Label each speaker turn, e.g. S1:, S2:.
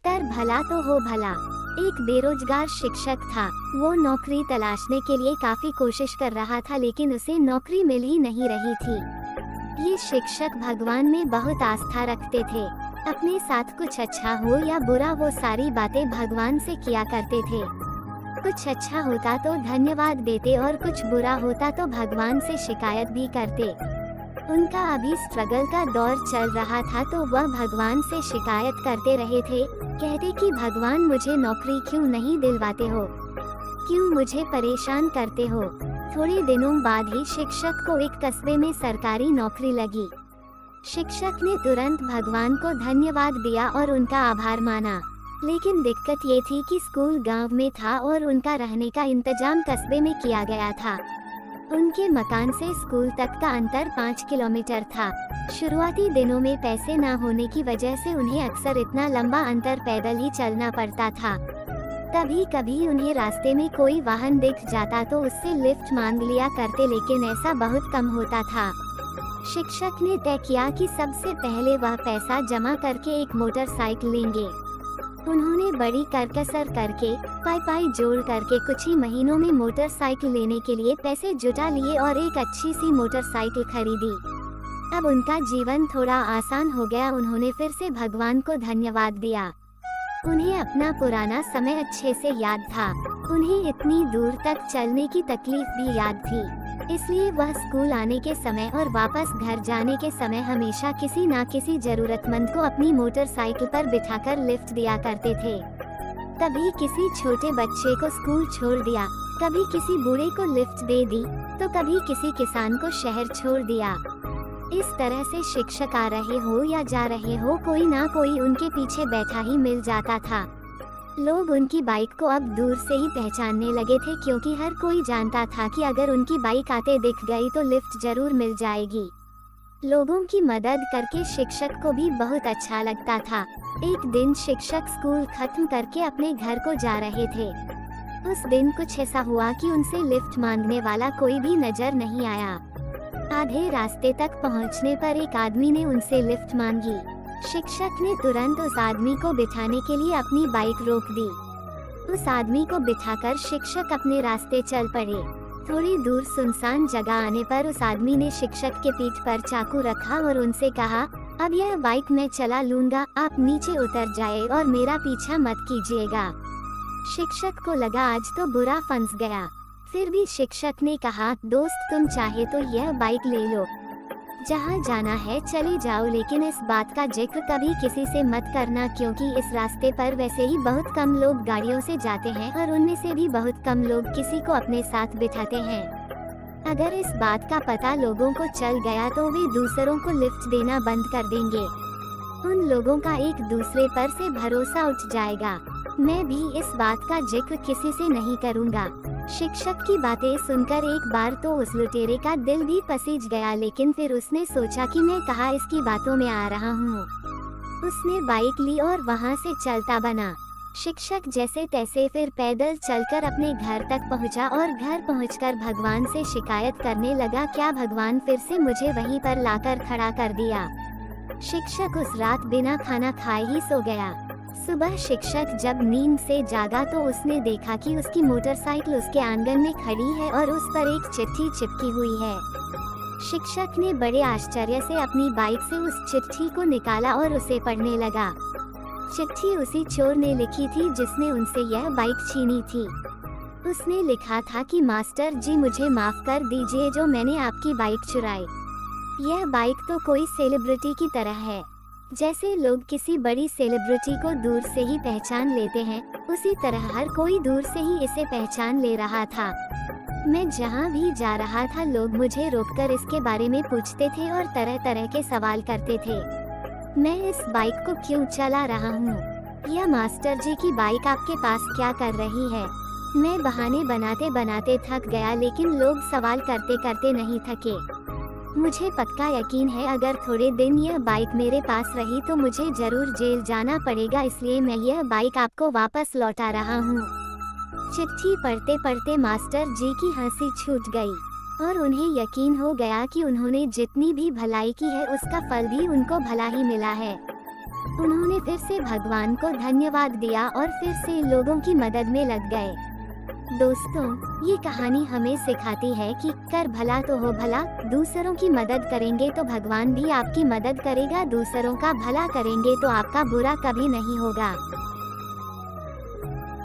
S1: कर भला तो हो भला। एक बेरोजगार शिक्षक था। वो नौकरी तलाशने के लिए काफी कोशिश कर रहा था, लेकिन उसे नौकरी मिल ही नहीं रही थी। ये शिक्षक भगवान में बहुत आस्था रखते थे। अपने साथ कुछ अच्छा हो या बुरा, वो सारी बातें भगवान से किया करते थे। कुछ अच्छा होता तो धन्यवाद देते और कुछ बुरा होता तो भगवान से शिकायत भी करते। उनका अभी स्ट्रगल का दौर चल रहा था, तो वह भगवान से शिकायत करते रहे थे। कहते कि भगवान, मुझे नौकरी क्यों नहीं दिलवाते हो, क्यों मुझे परेशान करते हो। थोड़े दिनों बाद ही शिक्षक को एक कस्बे में सरकारी नौकरी लगी। शिक्षक ने तुरंत भगवान को धन्यवाद दिया और उनका आभार माना। लेकिन दिक्कत ये थी कि स्कूल गांव में था और उनका रहने का इंतजाम कस्बे में किया गया था। उनके मकान से स्कूल तक का अंतर 5 किलोमीटर था। शुरुआती दिनों में पैसे न होने की वजह से उन्हें अक्सर इतना लंबा अंतर पैदल ही चलना पड़ता था। कभी कभी उन्हें रास्ते में कोई वाहन दिख जाता तो उससे लिफ्ट मांग लिया करते, लेकिन ऐसा बहुत कम होता था। शिक्षक ने तय किया कि सबसे पहले वह पैसा जमा करके एक मोटरसाइकिल लेंगे। उन्होंने बड़ी करकसर करके पाई जोड़ करके कुछ ही महीनों में मोटरसाइकिल लेने के लिए पैसे जुटा लिए और एक अच्छी सी मोटरसाइकिल खरीदी। अब उनका जीवन थोड़ा आसान हो गया। उन्होंने फिर से भगवान को धन्यवाद दिया। उन्हें अपना पुराना समय अच्छे से याद था। उन्हें इतनी दूर तक चलने की तकलीफ भी याद थी। इसलिए वह स्कूल आने के समय और वापस घर जाने के समय हमेशा किसी न किसी जरूरतमंद को अपनी मोटरसाइकिल पर बिठाकर लिफ्ट दिया करते थे। कभी किसी छोटे बच्चे को स्कूल छोड़ दिया, कभी किसी बूढ़े को लिफ्ट दे दी, तो कभी किसी किसान को शहर छोड़ दिया। इस तरह से शिक्षक आ रहे हो या जा रहे हो, कोई ना कोई उनके पीछे बैठा ही मिल जाता था। लोग उनकी बाइक को अब दूर से ही पहचानने लगे थे, क्योंकि हर कोई जानता था कि अगर उनकी बाइक आते दिख गई तो लिफ्ट जरूर मिल जाएगी। लोगों की मदद करके शिक्षक को भी बहुत अच्छा लगता था। एक दिन शिक्षक स्कूल खत्म करके अपने घर को जा रहे थे। उस दिन कुछ ऐसा हुआ कि उनसे लिफ्ट मांगने वाला कोई भी नजर नहीं आया। आधे रास्ते तक पहुंचने पर एक आदमी ने उनसे लिफ्ट मांगी। शिक्षक ने तुरंत उस आदमी को बिठाने के लिए अपनी बाइक रोक दी। उस आदमी को बिठाकर शिक्षक अपने रास्ते चल पड़े। थोड़ी दूर सुनसान जगह आने पर उस आदमी ने शिक्षक के पीठ पर चाकू रखा और उनसे कहा, अब यह बाइक मैं चला लूंगा, आप नीचे उतर जाए और मेरा पीछा मत कीजिएगा। शिक्षक को लगा आज तो बुरा फंस गया। फिर भी शिक्षक ने कहा, दोस्त तुम चाहे तो यह बाइक ले लो, जहाँ जाना है चले जाओ, लेकिन इस बात का जिक्र कभी किसी से मत करना, क्योंकि इस रास्ते पर वैसे ही बहुत कम लोग गाड़ियों से जाते हैं और उनमें से भी बहुत कम लोग किसी को अपने साथ बिठाते हैं। अगर इस बात का पता लोगों को चल गया तो वे दूसरों को लिफ्ट देना बंद कर देंगे। उन लोगों का एक दूसरे पर से भरोसा उठ जाएगा। मैं भी इस बात का जिक्र किसी से नहीं करूँगा। शिक्षक की बातें सुनकर एक बार तो उस लुटेरे का दिल भी पसीज गया, लेकिन फिर उसने सोचा कि मैं कहाँ इसकी बातों में आ रहा हूँ। उसने बाइक ली और वहाँ से चलता बना। शिक्षक जैसे तैसे फिर पैदल चलकर अपने घर तक पहुँचा और घर पहुँचकर भगवान से शिकायत करने लगा, क्या भगवान फिर से मुझे वहीं पर लाकर खड़ा कर दिया। शिक्षक उस रात बिना खाना खाए ही सो गया। सुबह शिक्षक जब नींद से जागा तो उसने देखा कि उसकी मोटरसाइकिल उसके आंगन में खड़ी है और उस पर एक चिट्ठी चिपकी हुई है। शिक्षक ने बड़े आश्चर्य से अपनी बाइक से उस चिट्ठी को निकाला और उसे पढ़ने लगा। चिट्ठी उसी चोर ने लिखी थी जिसने उनसे यह बाइक छीनी थी। उसने लिखा था कि मास्टर जी, मुझे माफ कर दीजिए जो मैंने आपकी बाइक चुराई। यह बाइक तो कोई सेलिब्रिटी की तरह है। जैसे लोग किसी बड़ी सेलिब्रिटी को दूर से ही पहचान लेते हैं, उसी तरह हर कोई दूर से ही इसे पहचान ले रहा था। मैं जहाँ भी जा रहा था लोग मुझे रोककर इसके बारे में पूछते थे और तरह तरह के सवाल करते थे। मैं इस बाइक को क्यों चला रहा हूँ? यह मास्टर जी की बाइक आपके पास क्या कर रही है? मैं बहाने बनाते बनाते थक गया, लेकिन लोग सवाल करते करते नहीं थके। मुझे पक्का यकीन है अगर थोड़े दिन यह बाइक मेरे पास रही तो मुझे जरूर जेल जाना पड़ेगा, इसलिए मैं यह बाइक आपको वापस लौटा रहा हूँ। चिट्ठी पढ़ते पढ़ते मास्टर जी की हंसी छूट गई और उन्हें यकीन हो गया कि उन्होंने जितनी भी भलाई की है उसका फल भी उनको भला ही मिला है। उन्होंने फिर से भगवान को धन्यवाद दिया और फिर से लोगों की मदद में लग गए। दोस्तों, ये कहानी हमें सिखाती है कि कर भला तो हो भला, दूसरों की मदद करेंगे तो भगवान भी आपकी मदद करेगा, दूसरों का भला करेंगे तो आपका बुरा कभी नहीं होगा।